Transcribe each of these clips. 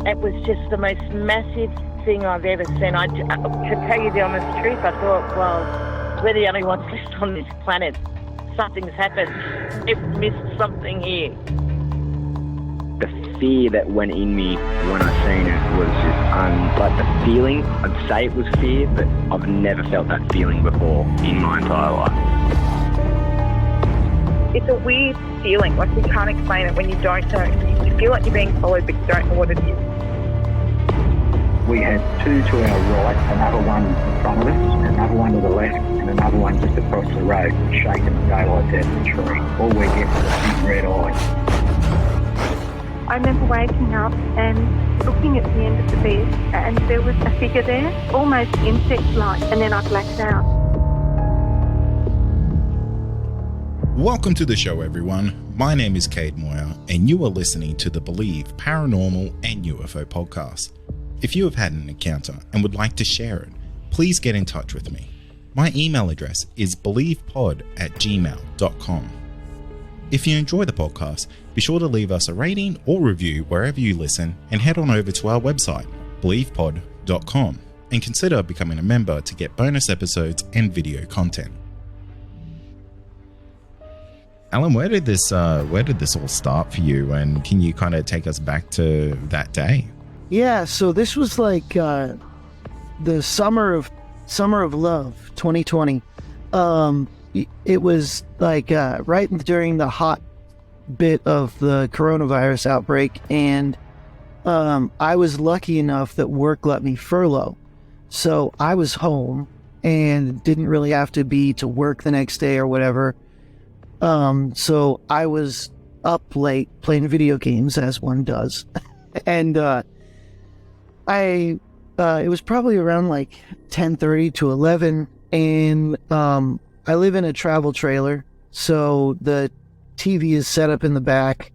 It was just the most massive thing I've ever seen. To tell you the honest truth, I thought, well, we're the only ones left on this planet. Something's happened. We've missed something here. The fear that went in me when I seen it was just, like the feeling, I'd say it was fear, but I've never felt that feeling before in my entire life. It's a weird feeling, like you can't explain it when you don't know. You feel like you're being followed, but you don't know what it is. We had two to our right, another one in front of us, another one to the left, and another one just across the road, shaking the daylights out of the tree. All we get was a big red eye. I remember waking up and looking at the end of the bed, and there was a figure there, almost insect-like, and then I blacked out. Welcome to the show, everyone. My name is Cade Moyer, and you are listening to the Believe Paranormal and UFO podcast. If you have had an encounter and would like to share it, please get in touch with me. My email address is believepod@gmail.com. If you enjoy the podcast, be sure to leave us a rating or review wherever you listen, and head on over to our website, believepod.com, and consider becoming a member to get bonus episodes and video content. Alan, where did this all start for you, and can you kind of take us back to that day? Yeah, so this was like the summer of love, 2020. It was like right during the hot bit of the coronavirus outbreak, and I was lucky enough that work let me furlough. So I was home and didn't really have to be to work the next day or whatever. So I was up late playing video games, as one does. And it was probably around like 10:30 to 11, and I live in a travel trailer, so the TV is set up in the back,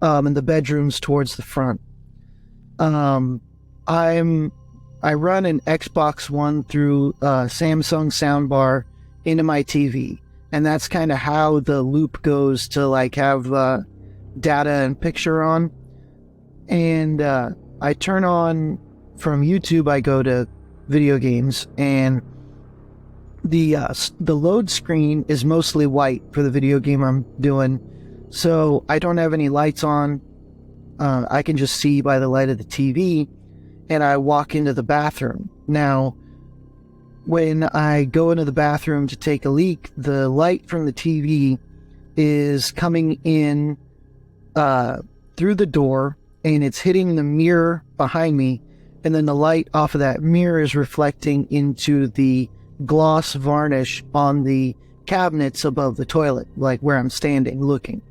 and the bedroom's towards the front. I run an Xbox One through Samsung soundbar into my TV, and that's kind of how the loop goes to like have data and picture on. And I turn on from YouTube. I go to video games, and the load screen is mostly white for the video game I'm doing, so I don't have any lights on. I can just see by the light of the TV, and I walk into the bathroom. Now, when I go into the bathroom to take a leak, the light from the TV is coming in through the door, and it's hitting the mirror behind me, and then the light off of that mirror is reflecting into the gloss varnish on the cabinets above the toilet, like where I'm standing looking.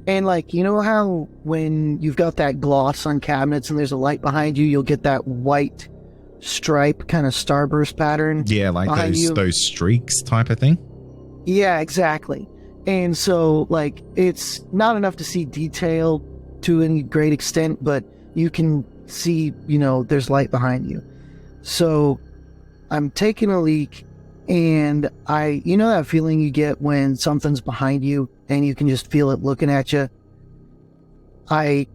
And like, you know how when you've got that gloss on cabinets and there's a light behind you, you'll get that white stripe kind of starburst pattern? Yeah, like those streaks type of thing? Yeah, exactly. And so like, it's not enough to see detail to any great extent, but you can see, there's light behind you. So I'm taking a leak, and that feeling you get when something's behind you and you can just feel it looking at you. I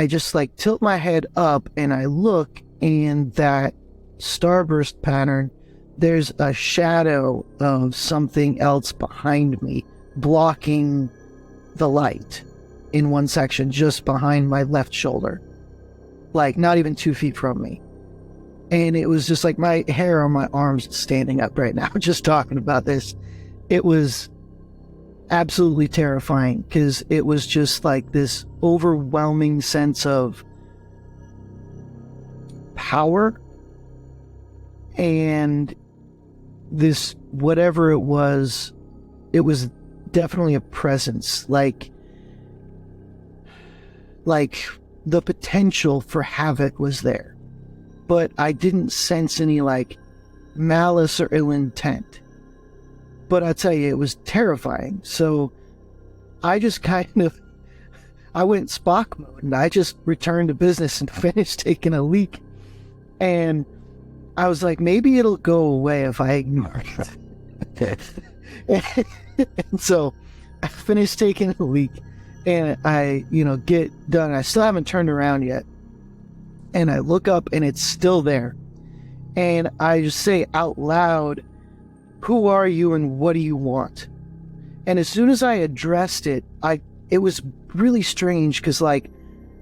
just like tilt my head up and I look, and that starburst pattern, there's a shadow of something else behind me blocking the light in one section just behind my left shoulder, like not even 2 feet from me. And it was just like my hair on my arms standing up right now just talking about this. It was absolutely terrifying, because it was just like this overwhelming sense of power, and this, whatever it was definitely a presence, like the potential for havoc was there. But I didn't sense any like malice or ill intent. But I tell you, it was terrifying. So I just I went Spock mode, and I just returned to business and finished taking a leak. And I was like, maybe it'll go away if I ignore it. And so I finished taking a leak, and I, get done. I still haven't turned around yet. and I look up and it's still there. And I just say out loud, "Who are you and what do you want?" And as soon as I addressed it, it was really strange because, like,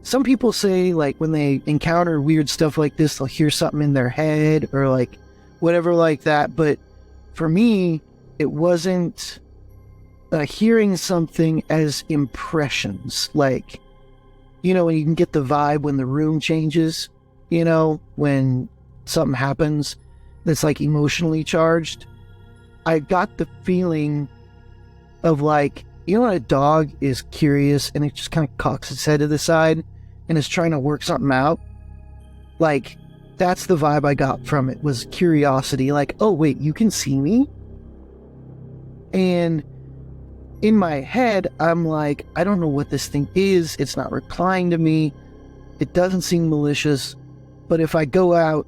some people say, like, when they encounter weird stuff like this, they'll hear something in their head or, like, whatever like that. But for me, it wasn't hearing something as impressions. Like, you know, when you can get the vibe when the room changes, you know, when something happens that's, like, emotionally charged. I got the feeling of, like, you know when a dog is curious and it just kind of cocks its head to the side and is trying to work something out? Like, that's the vibe I got from it, was curiosity. Like, oh, wait, you can see me? And in my head, I'm like, I don't know what this thing is. It's not replying to me. It doesn't seem malicious. But if I go out,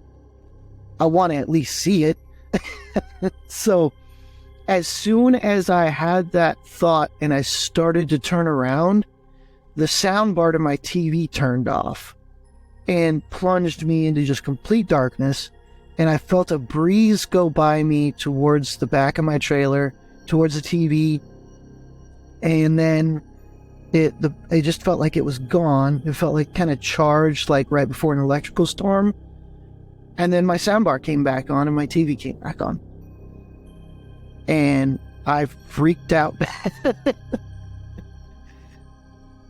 I want to at least see it. So as soon as I had that thought and I started to turn around, the sound bar to my TV turned off and plunged me into just complete darkness. And I felt a breeze go by me towards the back of my trailer, towards the TV. And then it just felt like it was gone. It felt like kind of charged, like right before an electrical storm. And then my soundbar came back on and my TV came back on. And I freaked out.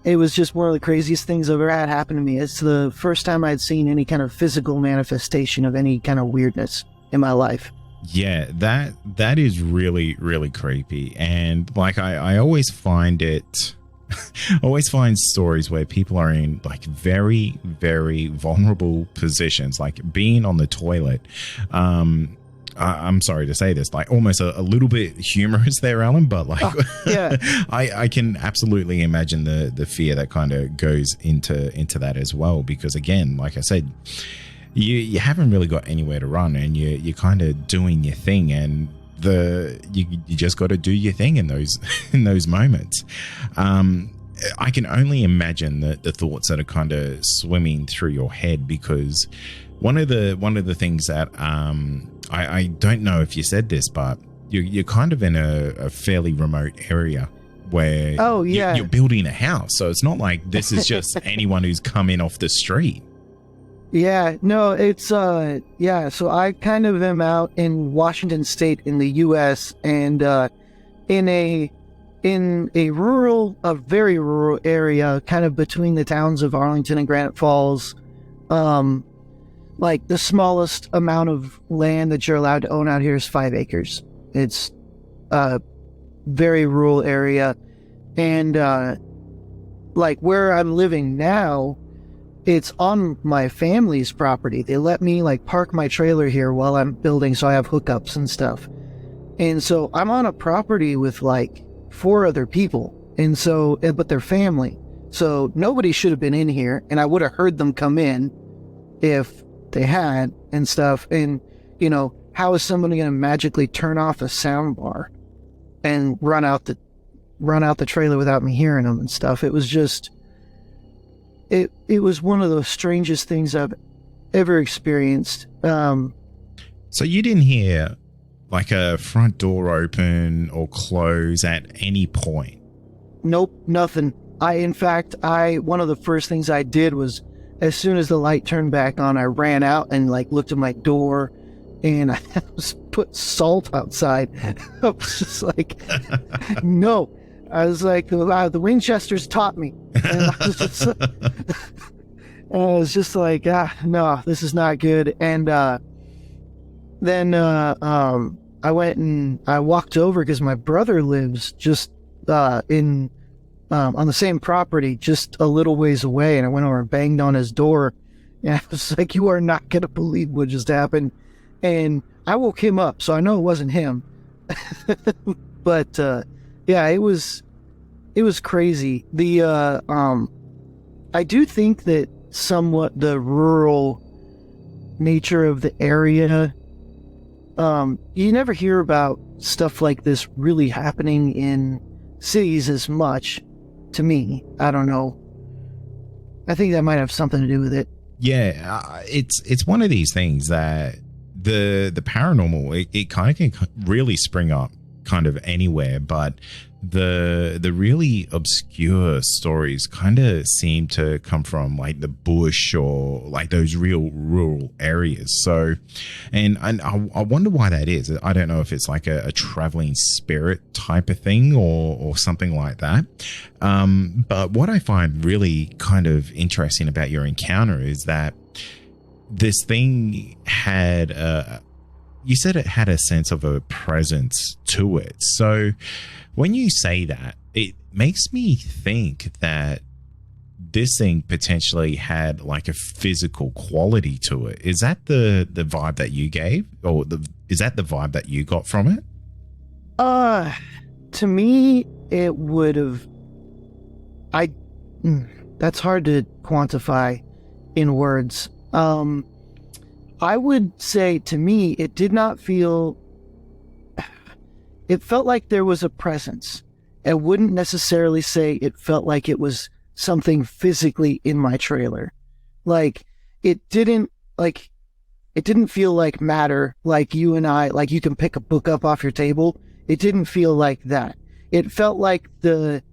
It was just one of the craziest things I've ever had happen to me. It's the first time I'd seen any kind of physical manifestation of any kind of weirdness in my life. Yeah, that is really, really creepy. And like, I always find it, I always find stories where people are in like very, very vulnerable positions, like being on the toilet. I'm sorry to say this, like almost a little bit humorous there, Alan, but like, yeah. I can absolutely imagine the fear that kind of goes into that as well. Because again, like I said, you haven't really got anywhere to run, and you're kind of doing your thing, and you just got to do your thing in those moments. I can only imagine the thoughts that are kind of swimming through your head, because one of the things that I don't know if you said this, but you're kind of in a fairly remote area where you're building a house, so it's not like this is just anyone who's come in off the street. Yeah, no, it's so I kind of am out in Washington State in the US, and in a very rural area, kind of between the towns of Arlington and Granite Falls. Like the smallest amount of land that you're allowed to own out here is 5 acres. It's a very rural area. And like where I'm living now, it's on my family's property. They let me like park my trailer here while I'm building, so I have hookups and stuff. And so I'm on a property with like 4 other people, and so, but they're family. So nobody should have been in here, and I would have heard them come in if they had and stuff. And, you know, how is somebody going to magically turn off a sound bar and run out the trailer without me hearing them and stuff? It was just, it was one of the strangest things I've ever experienced. So you didn't hear like a front door open or close at any point? Nope, nothing. In fact, one of the first things I did was, as soon as the light turned back on, I ran out and like looked at my door, and I put salt outside. I was just like, no. I was like, the Winchesters taught me. And I was just like, no, this is not good. And then I went and I walked over because my brother lives just on the same property, just a little ways away. And I went over and banged on his door. And I was like, you are not going to believe what just happened. And I woke him up, so I know it wasn't him. But yeah, it was crazy. I do think that somewhat the rural nature of the area, you never hear about stuff like this really happening in cities as much, to me. I don't know. I think that might have something to do with it. Yeah, it's one of these things that the paranormal, it kind of can really spring up kind of anywhere, but the really obscure stories kind of seem to come from like the bush or like those real rural areas. So, and I wonder why that is. I don't know if it's like a traveling spirit type of thing or something like that. But what I find really kind of interesting about your encounter is that this thing had you said it had a sense of a presence to it. So when you say that, it makes me think that this thing potentially had like a physical quality to it. Is that the vibe that you gave, or is that the vibe that you got from it? To me, it would have. That's hard to quantify in words. I would say to me, it did not feel. It felt like there was a presence. I wouldn't necessarily say it felt like it was something physically in my trailer. Like it didn't feel like matter, like you and I, like you can pick a book up off your table. It didn't feel like that. It felt like the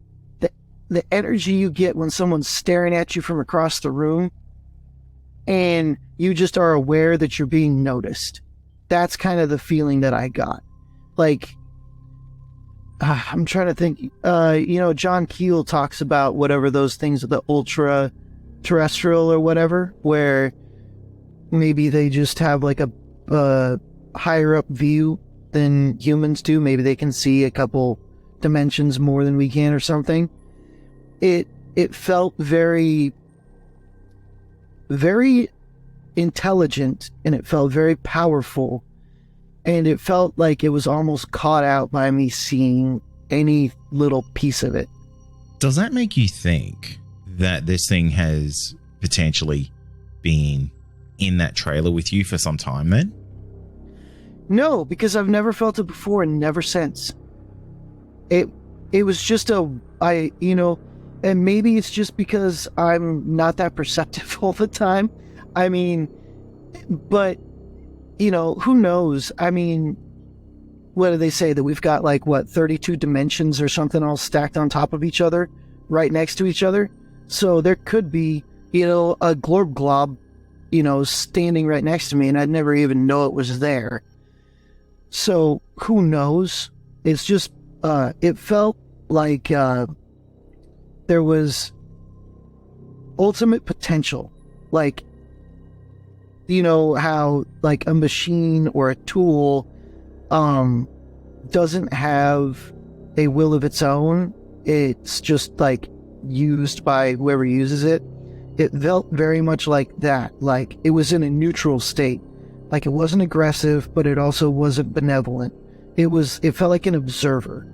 energy you get when someone's staring at you from across the room and you just are aware that you're being noticed. That's kind of the feeling that I got. Like, I'm trying to think, John Keel talks about whatever those things, the ultra terrestrial or whatever, where maybe they just have like a higher up view than humans do. Maybe they can see a couple dimensions more than we can or something. It felt very, very intelligent, and it felt very powerful, and it felt like it was almost caught out by me seeing any little piece of it. Does that make you think that this thing has potentially been in that trailer with you for some time then? No, because I've never felt it before and never since. It was just and maybe it's just because I'm not that perceptive all the time. I mean, but, who knows? I mean, what do they say? That we've got 32 dimensions or something all stacked on top of each other, right next to each other? So there could be, a glob, standing right next to me, and I'd never even know it was there. So who knows? It's just, it felt like there was ultimate potential. Like, how like a machine or a tool doesn't have a will of its own. It's just like used by whoever uses it. It felt very much like that. Like it was in a neutral state. Like it wasn't aggressive, but it also wasn't benevolent. It felt like an observer.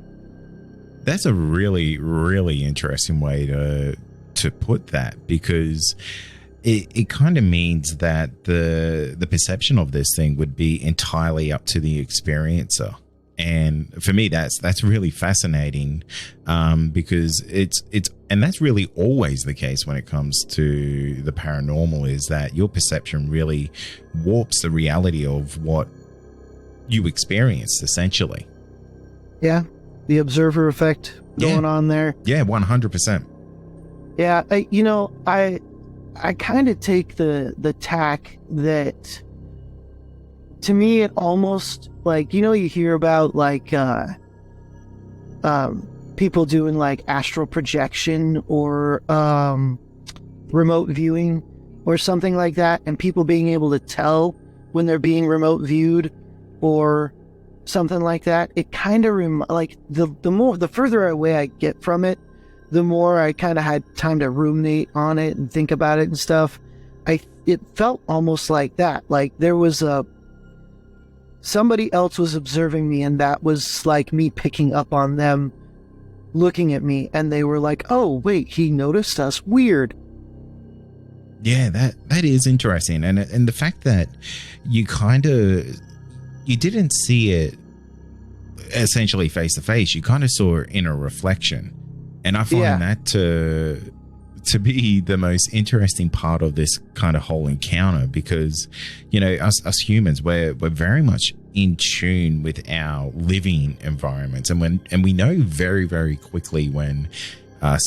That's a really, really interesting way to put that, because it kind of means that the perception of this thing would be entirely up to the experiencer. And for me, that's really fascinating, because and that's really always the case when it comes to the paranormal, is that your perception really warps the reality of what you experienced, essentially. Yeah, the observer effect going on there. Yeah, 100%. Yeah, I kind of take the tack that, to me, it almost you hear about people doing astral projection or remote viewing or something like that, and people being able to tell when they're being remote viewed or something like that. It kind of the further away I get from it, the more I kind of had time to ruminate on it and think about it and stuff. It felt almost like that. Like there was somebody else was observing me, and that was like me picking up on them looking at me, and they were like, oh wait, he noticed us, weird. Yeah, that is interesting. And the fact that you didn't see it essentially face to face, you kind of saw it in a reflection. And I find that to be the most interesting part of this kind of whole encounter, because, you know, us humans, we're very much in tune with our living environments, and we know very, very quickly when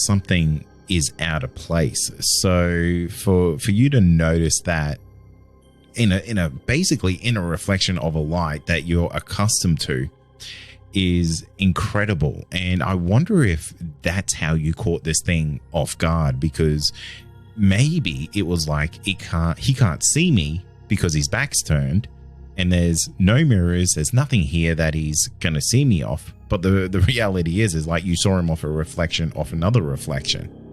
something is out of place. So for you to notice that in a basically in a reflection of a light that you're accustomed to is incredible. And I wonder if that's how you caught this thing off guard, because maybe it was like he can't see me because his back's turned and there's no mirrors, there's nothing here that he's gonna see me off. But the reality is like you saw him off a reflection off another reflection.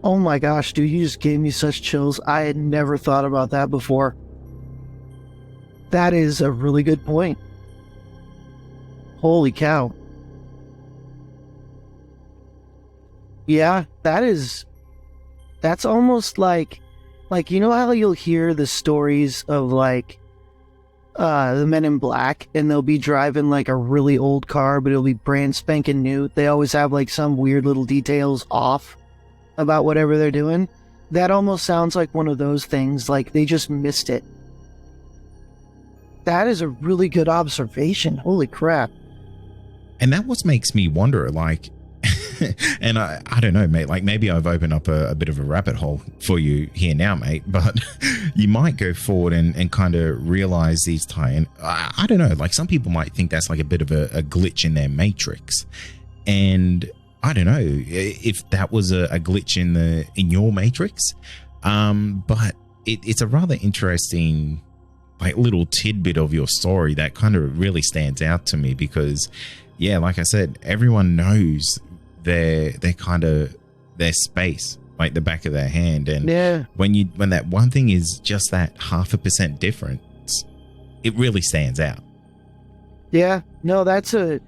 Oh my gosh, dude, you just gave me such chills. I had never thought about that before. That is a really good point. Holy cow. Yeah, that's almost like, you know how you'll hear the stories of like the Men in Black, and they'll be driving like a really old car, but it'll be brand spanking new. They always have like some weird little details off about whatever they're doing. That almost sounds like one of those things, like they just missed it. That is a really good observation. Holy crap. And that what makes me wonder, like, and I don't know, mate, like maybe I've opened up a bit of a rabbit hole for you here now, mate, but you might go forward and kind of realize these tie-in. I don't know, like some people might think that's like a bit of a glitch in their matrix. And I don't know if that was a glitch in your matrix. But it's a rather interesting like little tidbit of your story that kind of really stands out to me, because yeah, like I said, everyone knows their space, like the back of their hand. And yeah, when that one thing is just that 0.5% difference, it really stands out. Yeah, no, that's a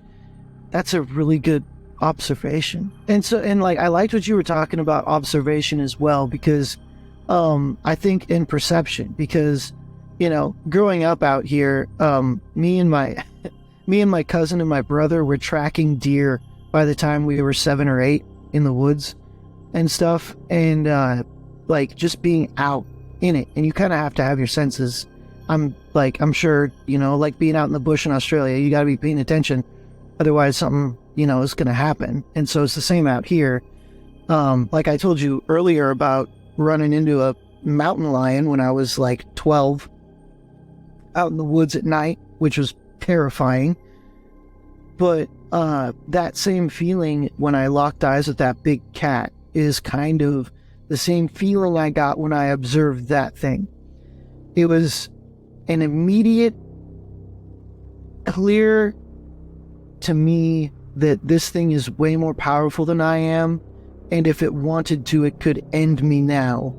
really good observation. And like I liked what you were talking about observation as well, because I think in perception, because you know, growing up out here, me and my cousin and my brother were tracking deer by the time we were 7 or 8 in the woods and stuff, and like just being out in it, and you kind of have to have your senses. I'm sure, you know, like being out in the bush in Australia, you got to be paying attention, otherwise something, you know, is going to happen. And so it's the same out here. Like I told you earlier about running into a mountain lion when I was like 12 out in the woods at night, which was terrifying. But that same feeling when I locked eyes with that big cat is kind of the same feeling I got when I observed that thing. It was an immediate, clear to me that this thing is way more powerful than I am, and if it wanted to, it could end me now,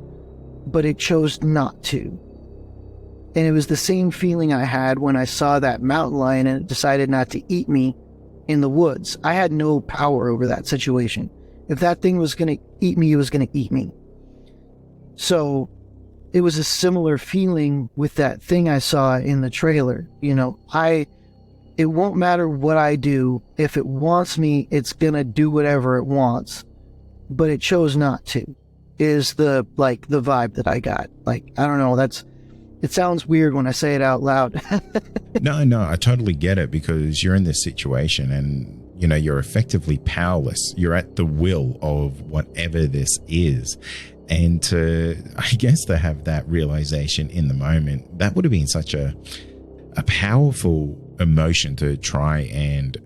but it chose not to. And it was the same feeling I had when I saw that mountain lion and it decided not to eat me in the woods. I had no power over that situation. If that thing was going to eat me, it was going to eat me. So it was a similar feeling with that thing I saw in the trailer. You know, it won't matter what I do. If it wants me, it's going to do whatever it wants. But it chose not to, is the vibe that I got. Like, I don't know, it sounds weird when I say it out loud. No, I totally get it, because you're in this situation and, you know, you're effectively powerless. You're at the will of whatever this is. And to have that realization in the moment, that would have been such a powerful emotion to try and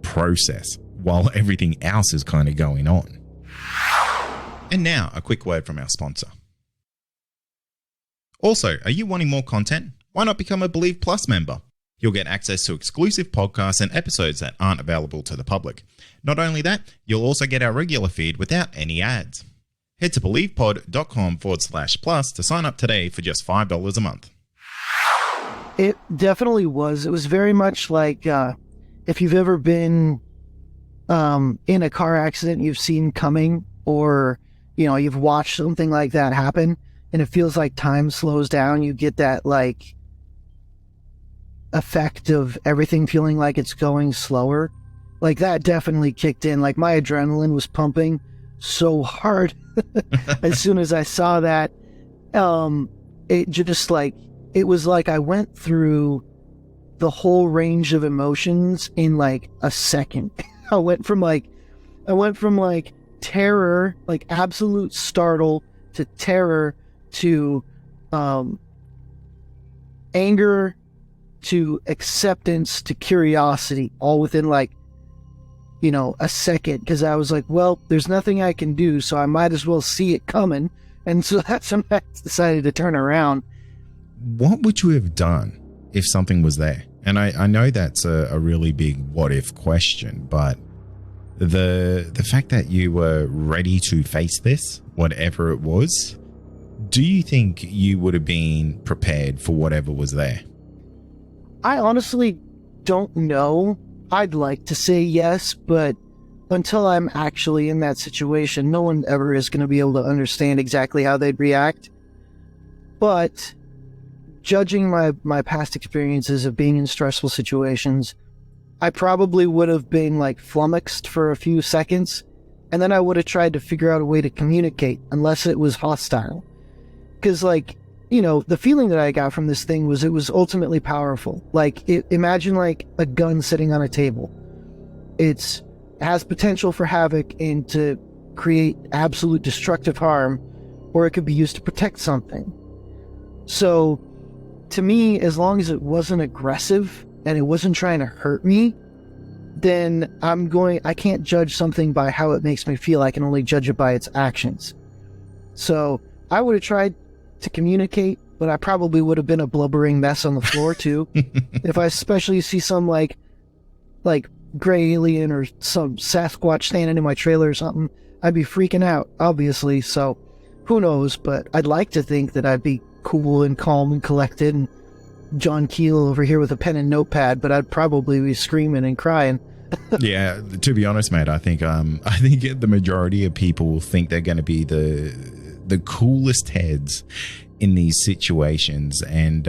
process while everything else is kind of going on. And now a quick word from our sponsor. Also, are you wanting more content? Why not become a Believe Plus member? You'll get access to exclusive podcasts and episodes that aren't available to the public. Not only that, you'll also get our regular feed without any ads. Head to believepod.com/plus to sign up today for just $5 a month. It definitely was. It was very much like if you've ever been in a car accident you've seen coming, or, you know, you've watched something like that happen, and it feels like time slows down. You get that like effect of everything feeling like it's going slower. Like that definitely kicked in. Like my adrenaline was pumping so hard as soon as I saw that. It just like, it was like I went through the whole range of emotions in like a second. I went from like terror, like absolute startle, to terror, to anger, to acceptance, to curiosity, all within like, you know, a second. Because I was like, well, there's nothing I can do, so I might as well see it coming. And so that's when I decided to turn around. What would you have done if something was there? And I know that's a really big what if question, but the fact that you were ready to face this, whatever it was, do you think you would have been prepared for whatever was there? I honestly don't know. I'd like to say yes, but until I'm actually in that situation, no one ever is going to be able to understand exactly how they'd react. But judging my past experiences of being in stressful situations, I probably would have been like flummoxed for a few seconds, and then I would have tried to figure out a way to communicate, unless it was hostile. Because, like, you know, the feeling that I got from this thing was it was ultimately powerful. Like, imagine like a gun sitting on a table. It has potential for havoc and to create absolute destructive harm, or it could be used to protect something. So, to me, as long as it wasn't aggressive and it wasn't trying to hurt me, then I can't judge something by how it makes me feel. I can only judge it by its actions. So I would have tried to communicate, but I probably would have been a blubbering mess on the floor too. If I especially see some like gray alien or some Sasquatch standing in my trailer or something, I'd be freaking out, obviously. So who knows, but I'd like to think that I'd be cool and calm and collected and John Keel over here with a pen and notepad, but I'd probably be screaming and crying. Yeah, to be honest, mate, I think the majority of people think they're going to be the coolest heads in these situations, and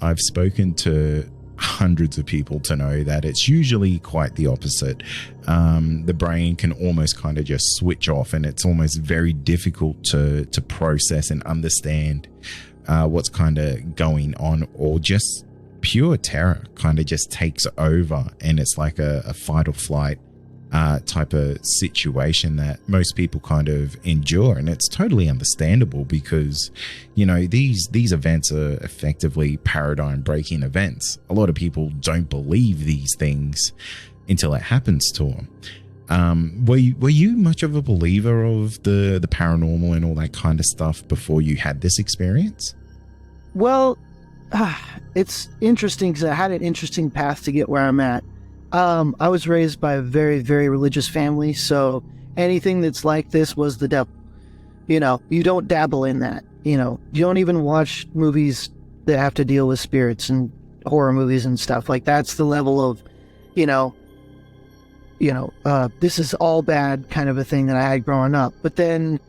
I've spoken to hundreds of people to know that it's usually quite the opposite. The brain can almost kind of just switch off, and it's almost very difficult to process and understand what's kind of going on, or just pure terror kind of just takes over, and it's like a fight or flight type of situation that most people kind of endure. And it's totally understandable because, you know, these events are effectively paradigm breaking events. A lot of people don't believe these things until it happens to them. Were you much of a believer of the paranormal and all that kind of stuff before you had this experience? Well, it's interesting because I had an interesting path to get where I'm at. I was raised by a very, very religious family, so anything that's like this was the devil. You know, you don't dabble in that. You know, you don't even watch movies that have to deal with spirits and horror movies and stuff. Like, that's the level of, this is all bad kind of a thing that I had growing up. But then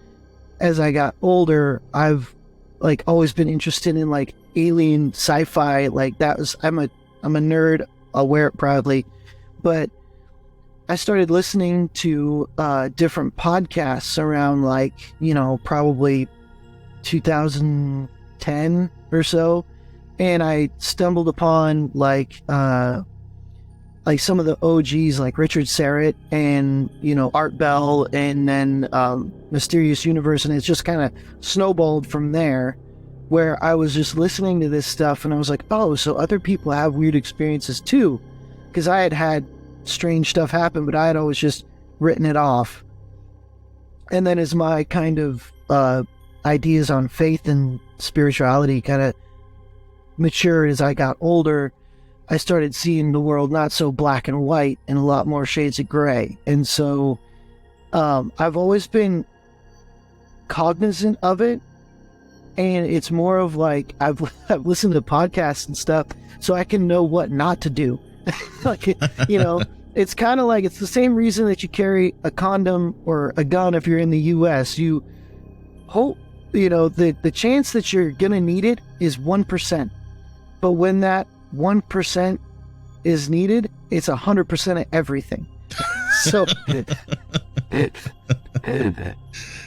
as I got older, I've like always been interested in like alien sci-fi. Like, I'm a nerd. I'll wear it proudly. But I started listening to different podcasts around like, probably 2010 or so. And I stumbled upon like some of the OGs like Richard Serrett and, Art Bell, and then Mysterious Universe. And it's just kind of snowballed from there, where I was just listening to this stuff and I was like, oh, so other people have weird experiences too. Because I had strange stuff happen, but I had always just written it off. And then as my kind of ideas on faith and spirituality kind of matured as I got older, I started seeing the world not so black and white and a lot more shades of gray. And so I've always been cognizant of it. And it's more of like, I've listened to podcasts and stuff so I can know what not to do. Like, it's kind of like, it's the same reason that you carry a condom or a gun if you're in the U.S. You hope, the chance that you're going to need it is 1%. But when that 1% is needed, it's 100% of everything. So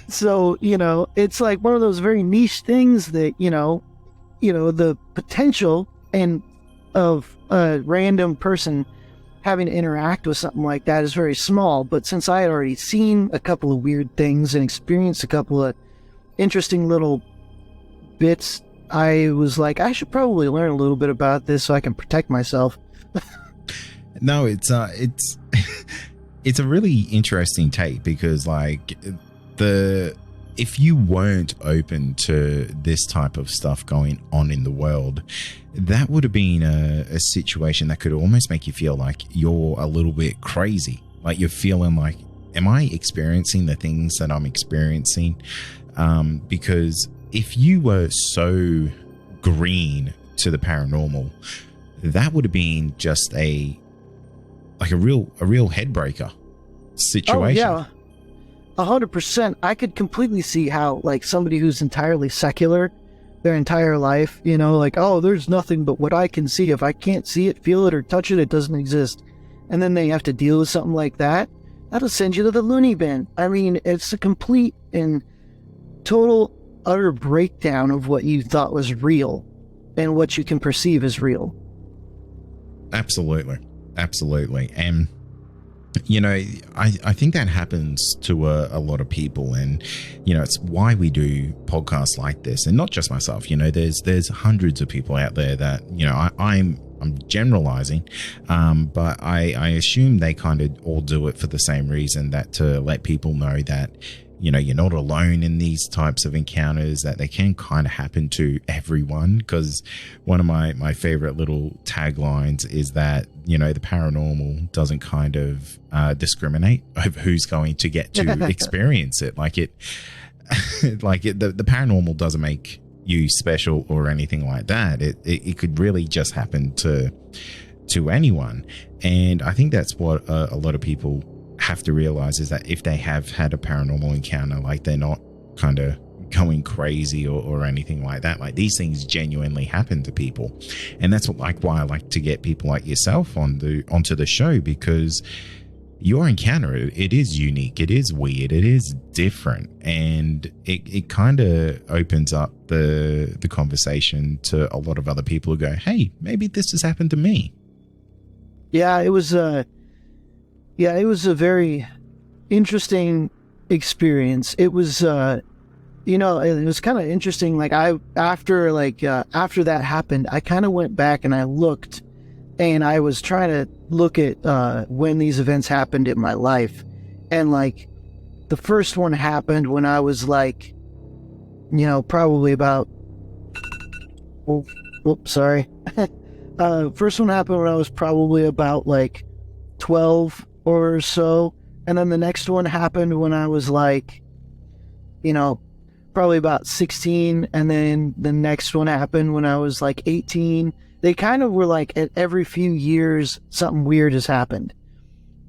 So, it's like one of those very niche things that, the potential and of a random person having to interact with something like that is very small. But since I had already seen a couple of weird things and experienced a couple of interesting little bits, I was like, I should probably learn a little bit about this so I can protect myself. No, it's it's a really interesting take, because like if you weren't open to this type of stuff going on in the world, that would have been a situation that could almost make you feel like you're a little bit crazy. Like you're feeling like, am I experiencing the things that I'm experiencing? Because if you were so green to the paranormal, that would have been just a real head breaker situation. Oh, yeah. 100%. I could completely see how, like, somebody who's entirely secular their entire life, like, oh, there's nothing but what I can see. If I can't see it, feel it, or touch it, it doesn't exist. And then they have to deal with something like that. That'll send you to the loony bin. I mean, it's a complete and total, utter breakdown of what you thought was real and what you can perceive as real. Absolutely. And I think that happens to a lot of people, and it's why we do podcasts like this, and not just myself. There's hundreds of people out there that I'm generalizing, but I assume they kind of all do it for the same reason, that to let people know that you're not alone in these types of encounters, that they can kind of happen to everyone. Because one of my favorite little taglines is that, the paranormal doesn't kind of discriminate over who's going to get to experience it. The paranormal doesn't make you special or anything like that. It could really just happen to anyone. And I think that's what a lot of people have to realize, is that if they have had a paranormal encounter, like, they're not kind of going crazy or anything like that. Like, these things genuinely happen to people. And that's why I like to get people like yourself onto the show, because your encounter, it is unique, it is weird, it is different, and it kind of opens up the conversation to a lot of other people who go, hey, maybe this has happened to me. Yeah, it was a very interesting experience. It was, it was kind of interesting. Like, after that happened, I kind of went back and I looked, and I was trying to look at when these events happened in my life. And like, the first one happened when I was like, probably about, sorry. First one happened when I was probably about like 12 or so, and then the next one happened when I was like, probably about 16, and then the next one happened when I was like 18. They kind of were like, at every few years something weird has happened.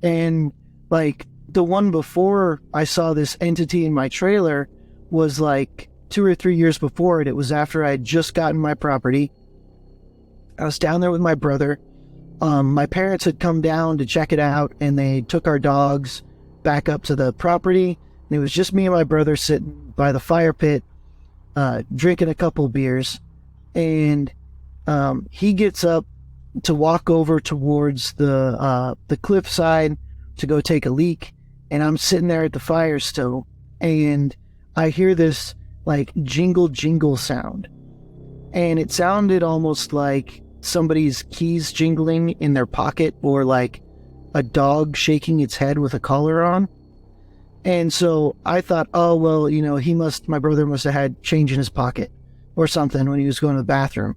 And like, the one before I saw this entity in my trailer was like 2 or 3 years before it. It was after I had just gotten my property. I was down there with my brother. My parents had come down to check it out, and they took our dogs back up to the property. And it was just me and my brother sitting by the fire pit, drinking a couple beers. And he gets up to walk over towards the cliffside to go take a leak. And I'm sitting there at the fire stove, and I hear this like jingle sound. And it sounded almost like somebody's keys jingling in their pocket, or like a dog shaking its head with a collar on. And so I thought, oh, well, my brother must have had change in his pocket or something when he was going to the bathroom.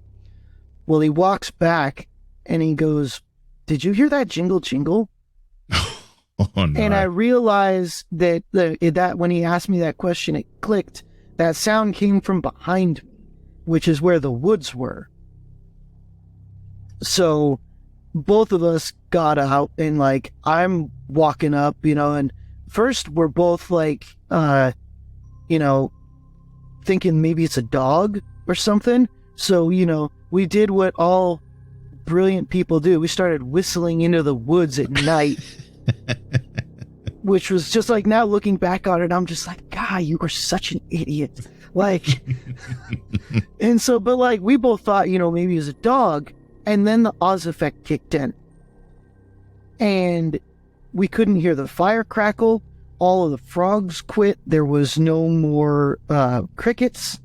Well, he walks back and he goes, "Did you hear that jingle?" Oh, no. And I realized that that when he asked me that question, it clicked. That sound came from behind me, which is where the woods were. So both of us got out, and like, I'm walking up, and first we're both like, thinking maybe it's a dog or something. So, we did what all brilliant people do. We started whistling into the woods at night. which was just like, now looking back on it, I'm just like, God, you were such an idiot. Like, and so, but like, we both thought, you know, maybe it was a dog. And then the Oz effect kicked in. And we couldn't hear the fire crackle. All of the frogs quit. There was no more crickets.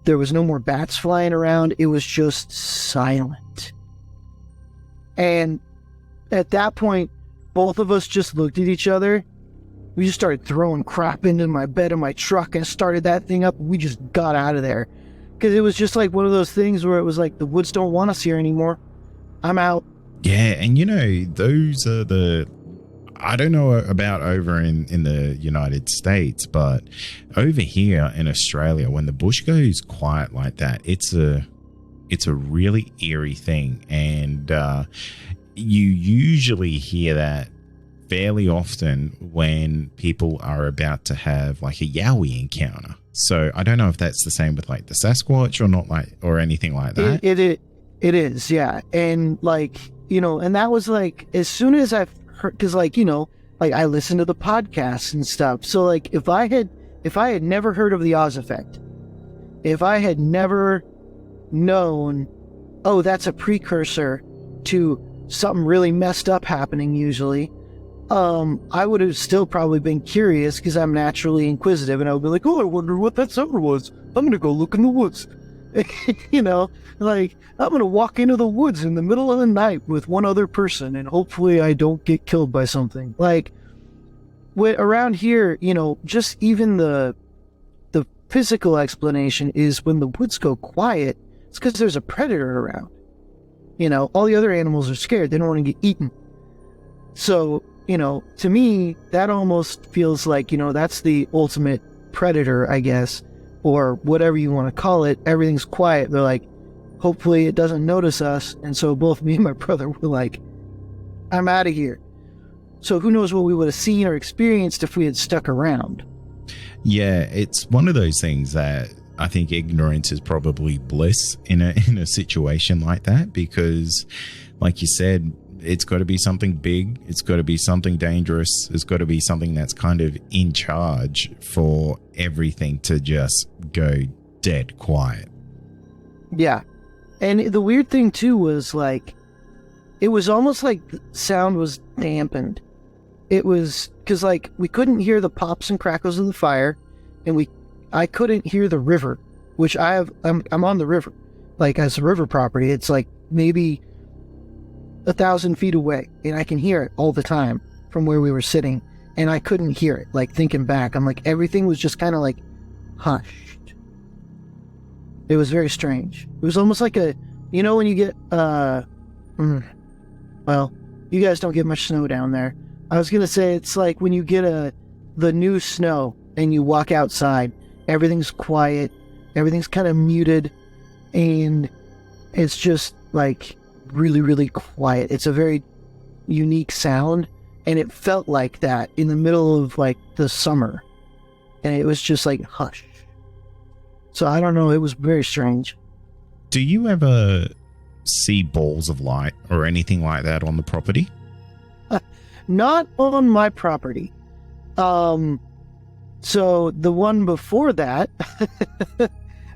There was no more bats flying around. It was just silent. And at that point, both of us just looked at each other. We just started throwing crap into my bed in my truck and started that thing up. We just got out of there. Because it was just like one of those things where it was like, the woods don't want us here anymore. I'm out. Yeah, and you know, those are the... I don't know about over in the United States, but over here in Australia, when the bush goes quiet like that, it's a really eerie thing. And you usually hear that fairly often when people are about to have like a yowie encounter. So I don't know if that's the same with like the Sasquatch or not, like, or anything like that. It is, yeah. And like, you know, and that was like, as soon as I've heard, because like, you know, like I listen to the podcasts and stuff. So like, if I had never heard of the Oz effect, if I had never known, oh, that's a precursor to something really messed up happening usually, I would have still probably been curious because I'm naturally inquisitive, and I would be like, oh, I wonder what that sound was. I'm going to go look in the woods. You know, like, I'm going to walk into the woods in the middle of the night with one other person, and hopefully I don't get killed by something. Like, around here, you know, just even the physical explanation is when the woods go quiet, it's because there's a predator around. You know, all the other animals are scared. They don't want to get eaten. So, you know, to me, that almost feels like, you know, that's the ultimate predator, I guess, or whatever you want to call it. Everything's quiet. They're like, hopefully it doesn't notice us. And so both me and my brother were like, I'm out of here. So who knows what we would have seen or experienced if we had stuck around. Yeah, it's one of those things that I think ignorance is probably bliss in a situation like that, because like you said, it's got to be something big. It's got to be something dangerous. It's got to be something that's kind of in charge for everything to just go dead quiet. Yeah. And the weird thing too was like, it was almost like the sound was dampened. It was because like we couldn't hear the pops and crackles of the fire, and I couldn't hear the river, which I'm on the river, like as a river property. It's like maybe 1,000 feet away, and I can hear it all the time from where we were sitting, and I couldn't hear it. Like thinking back, I'm like, everything was just kind of like hushed. It was very strange. It was almost like you know, when you get well, you guys don't get much snow down there. I was gonna say it's like when you get the new snow and you walk outside, everything's quiet, everything's kind of muted, and it's just like really, really quiet. It's a very unique sound, and it felt like that in the middle of like the summer, and it was just like hush. So I don't know, it was very strange. Do you ever see balls of light or anything like that on the property? Not on my property. So the one before that,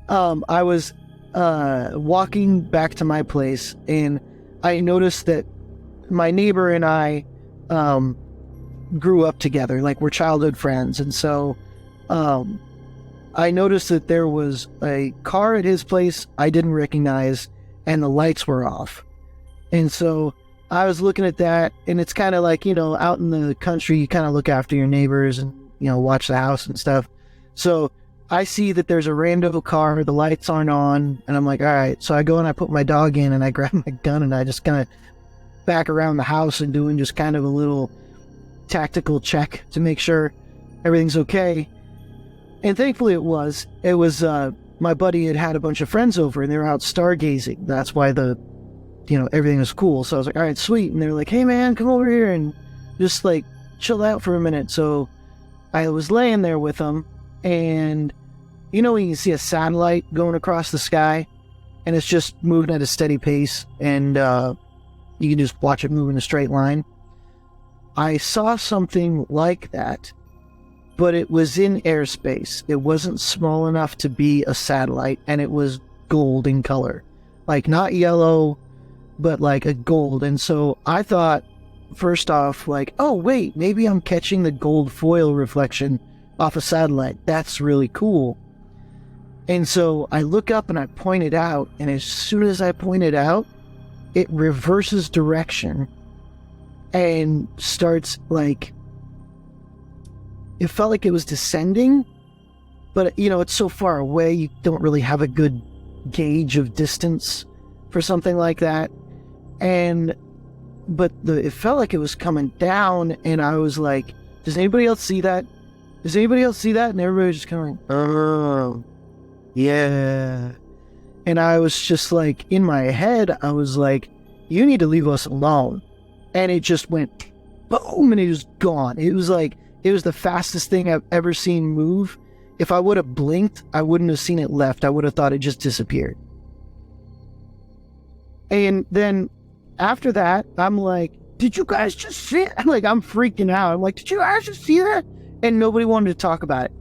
I was walking back to my place, and I noticed that my neighbor and I grew up together, like we're childhood friends. And so I noticed that there was a car at his place I didn't recognize, and the lights were off. And so I was looking at that, and it's kind of like, you know, out in the country, you kind of look after your neighbors and, you know, watch the house and stuff. So I see that there's a rando car, the lights aren't on, and I'm like, all right. So I go and I put my dog in, and I grab my gun, and I just kind of back around the house and doing just kind of a little tactical check to make sure everything's okay. And thankfully it was. It was, my buddy had a bunch of friends over, and they were out stargazing. That's why everything was cool. So I was like, all right, sweet. And they were like, hey man, come over here and just like chill out for a minute. So I was laying there with them, and you know when you see a satellite going across the sky and it's just moving at a steady pace, and you can just watch it move in a straight line. I saw something like that, but it was in airspace. It wasn't small enough to be a satellite, and it was gold in color. Like, not yellow, but like a gold. And so I thought, first off, like, oh, wait, maybe I'm catching the gold foil reflection off a satellite. That's really cool. And so I look up and I point it out, and as soon as I point it out, it reverses direction and starts, like, it felt like it was descending, but, you know, it's so far away, you don't really have a good gauge of distance for something like that. But it felt like it was coming down, and I was like, does anybody else see that? Does anybody else see that? And everybody was just kind of like, oh, yeah. And I was just like, in my head, I was like, you need to leave us alone. And it just went boom, and it was gone. It was like, it was the fastest thing I've ever seen move. If I would have blinked, I wouldn't have seen it left. I would have thought it just disappeared. And then after that, I'm like, did you guys just see it? I'm freaking out. I'm like, did you guys just see that? And nobody wanted to talk about it.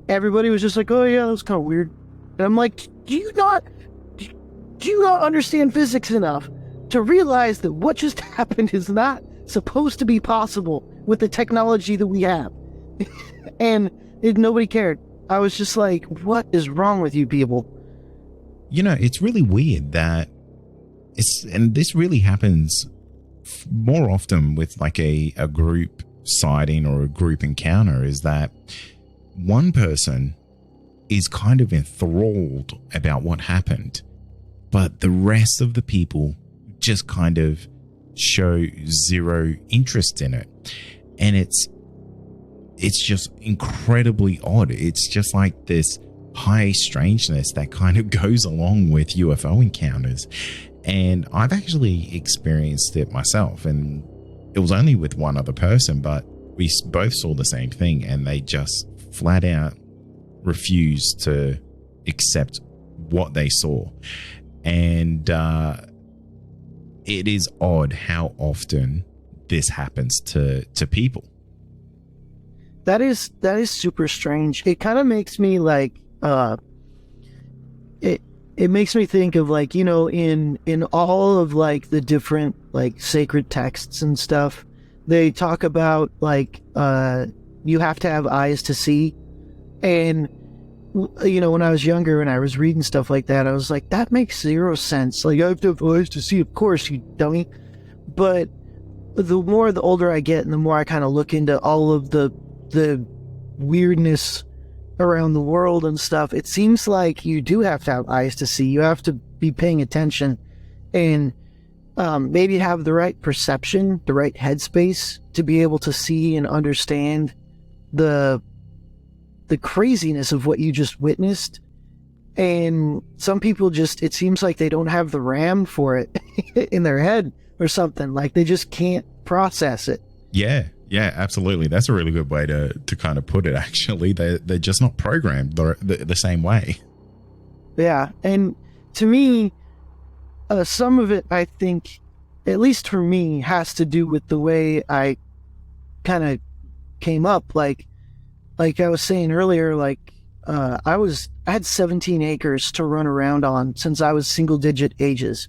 Everybody was just like, oh yeah, that was kind of weird. And I'm like, do you not understand physics enough to realize that what just happened is not supposed to be possible with the technology that we have? And nobody cared. I was just like, what is wrong with you people? You know, it's really weird that and this really happens more often with like a group sighting or a group encounter, is that one person is kind of enthralled about what happened, but the rest of the people just kind of show zero interest in it. And it's just incredibly odd. It's just like this high strangeness that kind of goes along with UFO encounters. And I've actually experienced it myself, and it was only with one other person, but we both saw the same thing, and they just flat out refused to accept what they saw. And it is odd how often this happens to people. That is super strange. It kind of makes me like, it makes me think of, like, you know, in all of like the different like sacred texts and stuff, they talk about like, you have to have eyes to see. And, you know, when I was younger and I was reading stuff like that, I was like, that makes zero sense. Like, I have to have eyes to see, of course, you dummy. But the older I get and the more I kind of look into all of the weirdness around the world and stuff, it seems like you do have to have eyes to see. You have to be paying attention and maybe have the right perception, the right headspace to be able to see and understand the craziness of what you just witnessed. And some people just, it seems like they don't have the RAM for it in their head or something. Like, they just can't process it. Yeah, absolutely. That's a really good way to kind of put it, actually. They're just not programmed the same way. Yeah, and to me, some of it, I think, at least for me, has to do with the way I kind of came up. Like I was saying earlier, like, I had 17 acres to run around on since I was single-digit ages.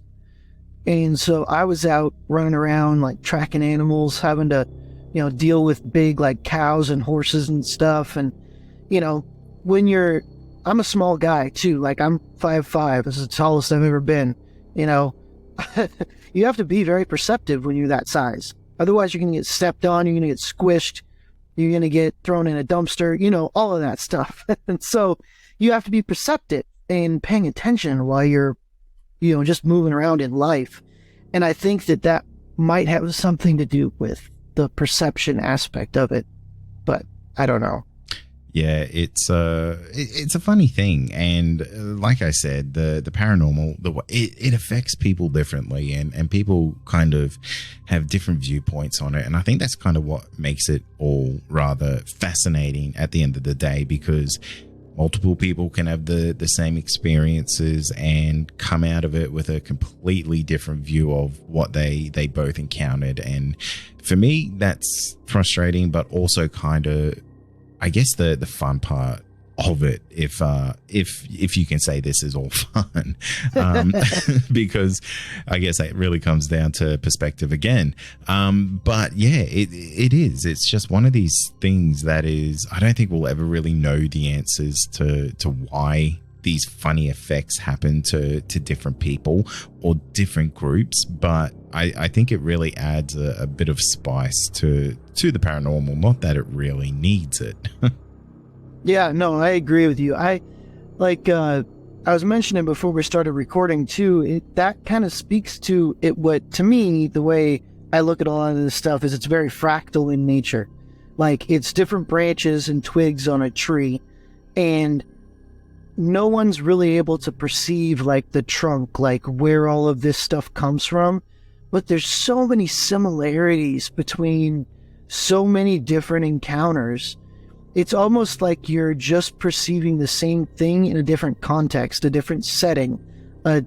And so I was out running around, like, tracking animals, having to, you know, deal with big, like, cows and horses and stuff. And, you know, I'm a small guy, too. Like, I'm 5'5". This is the tallest I've ever been. You know, you have to be very perceptive when you're that size. Otherwise, you're going to get stepped on, you're going to get squished, you're going to get thrown in a dumpster, you know, all of that stuff. And so you have to be perceptive and paying attention while you're, you know, just moving around in life. And I think that might have something to do with the perception aspect of it, but I don't know. Yeah, it's a funny thing, and like I said, the paranormal, it affects people differently, and people kind of have different viewpoints on it, and I think that's kind of what makes it all rather fascinating at the end of the day, because multiple people can have the same experiences and come out of it with a completely different view of what they both encountered. And for me, that's frustrating, but also kind of, I guess, the fun part of it, if you can say this is all fun, because I guess it really comes down to perspective again. But yeah, it is. It's just one of these things that is, I don't think we'll ever really know the answers to why these funny effects happen to different people or different groups. But I think it really adds a bit of spice to the paranormal. Not that it really needs it. Yeah, no, I agree with you. I was mentioning before we started recording too, that kind of speaks to it. What, to me, the way I look at a lot of this stuff is it's very fractal in nature. Like, it's different branches and twigs on a tree, and no one's really able to perceive like the trunk, like where all of this stuff comes from. But there's so many similarities between so many different encounters. It's almost like you're just perceiving the same thing in a different context, a different setting, a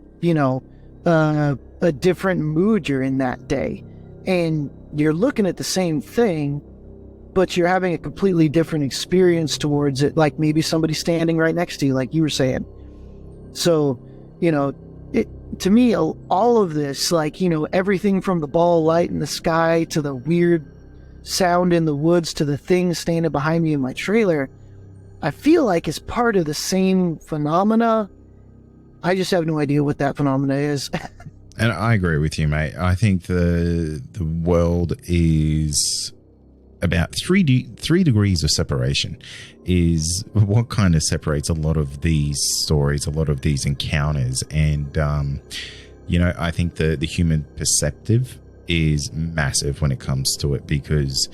different mood you're in that day. And you're looking at the same thing, but you're having a completely different experience towards it, like maybe somebody standing right next to you, like you were saying. So, to me, all of this, like, everything from the ball of light in the sky to the weird sound in the woods to the thing standing behind me in my trailer, I feel like is part of the same phenomena. I just have no idea what that phenomena is. And I agree with you, mate. I think the world is about 3 degrees of separation is what kind of separates a lot of these stories, a lot of these encounters. And, I think the human perceptive is massive when it comes to it, because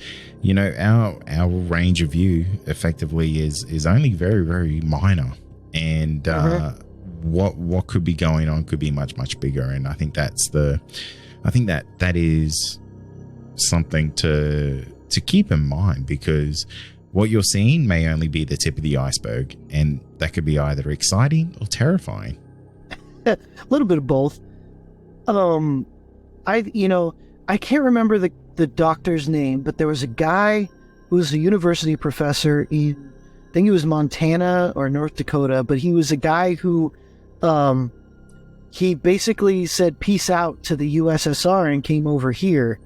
our range of view effectively is only very, very minor, and what could be going on could be much bigger. And I think that is something to keep in mind, because what you're seeing may only be the tip of the iceberg, and that could be either exciting or terrifying. A little bit of both. I can't remember the doctor's name, but there was a guy who was a university professor in, I think it was Montana or North Dakota, but he was a guy who, he basically said peace out to the USSR and came over here,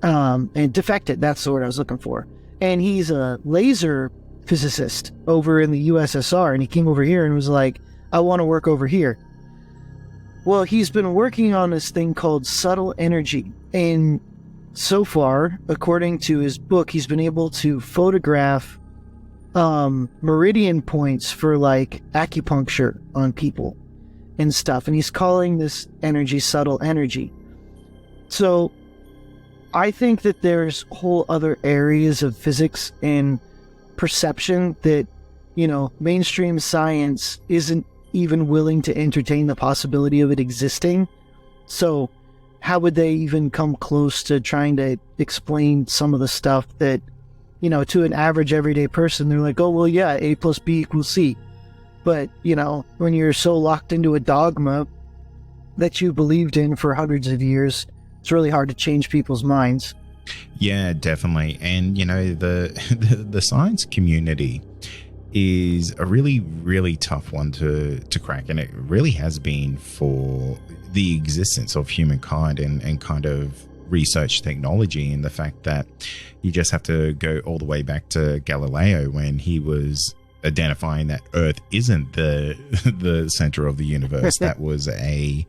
and defected. That's the word I was looking for. And he's a laser physicist over in the USSR, and he came over here and was like, I want to work over here. Well, he's been working on this thing called subtle energy, and so far, according to his book, he's been able to photograph meridian points for like acupuncture on people and stuff, and he's calling this energy subtle energy. So I think that there's whole other areas of physics and perception that, mainstream science isn't even willing to entertain the possibility of it existing. So how would they even come close to trying to explain some of the stuff that, to an average everyday person, they're like, oh, well, yeah, A plus B equals C. But, when you're so locked into a dogma that you believed in for hundreds of years, it's really hard to change people's minds. Yeah, definitely. And, the science community is a really, really tough one to crack. And it really has been for the existence of humankind and kind of research technology, and the fact that you just have to go all the way back to Galileo when he was identifying that Earth isn't the center of the universe. That was a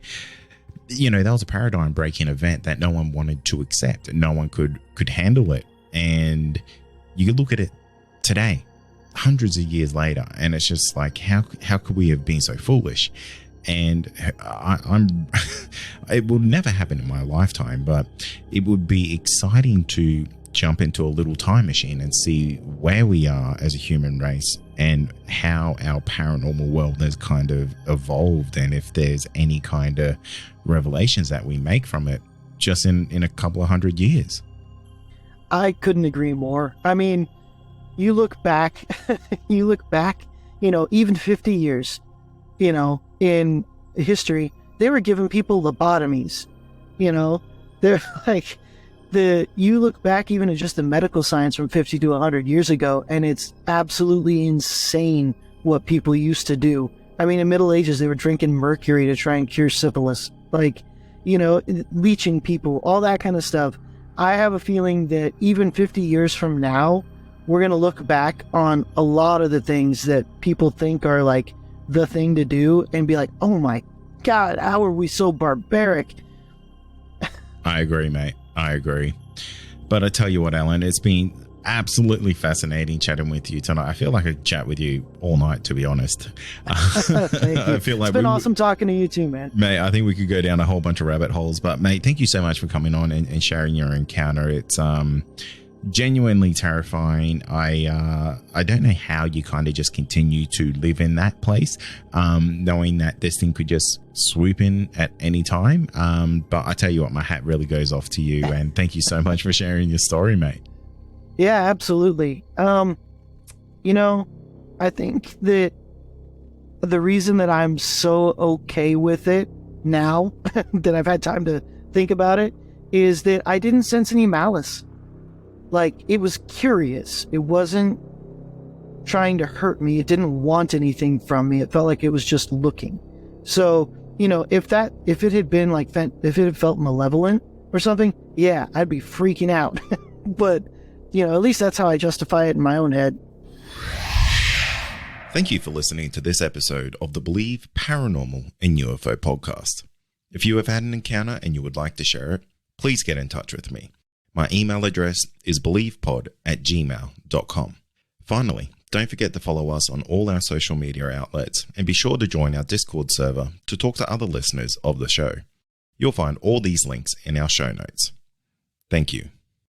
paradigm breaking event that no one wanted to accept. No one could handle it. And you could look at it today, hundreds of years later, and it's just like, how could we have been so foolish? And I'm it will never happen in my lifetime, but it would be exciting to jump into a little time machine and see where we are as a human race and how our paranormal world has kind of evolved, and if there's any kind of revelations that we make from it just in a couple of 100 years. I couldn't agree more. I mean, you look back, even 50 years, in history, they were giving people lobotomies. They're like, you look back even at just the medical science from 50 to 100 years ago, and it's absolutely insane what people used to do. I mean, in Middle Ages, they were drinking mercury to try and cure syphilis, leeching people, all that kind of stuff. I have a feeling that even 50 years from now, we're going to look back on a lot of the things that people think are like the thing to do and be like, oh my God, how are we so barbaric? I agree, mate. I agree. But I tell you what, Alan, it's been absolutely fascinating chatting with you tonight. I feel like I could chat with you all night, to be honest. I feel like it's been awesome talking to you too, man. Mate, I think we could go down a whole bunch of rabbit holes. But mate, thank you so much for coming on and sharing your encounter. It's genuinely terrifying. I don't know how you kind of just continue to live in that place, knowing that this thing could just swoop in at any time. But I tell you what, my hat really goes off to you, and thank you so much for sharing your story, mate. Yeah, absolutely. I think that the reason that I'm so okay with it now that I've had time to think about it is that I didn't sense any malice. Like, it was curious. It wasn't trying to hurt me. It didn't want anything from me. It felt like it was just looking. So, if it had felt malevolent or something, yeah, I'd be freaking out. But, at least that's how I justify it in my own head. Thank you for listening to this episode of the Believe Paranormal and UFO podcast. If you have had an encounter and you would like to share it, please get in touch with me. My email address is believepod@gmail.com. Finally, don't forget to follow us on all our social media outlets and be sure to join our Discord server to talk to other listeners of the show. You'll find all these links in our show notes. Thank you.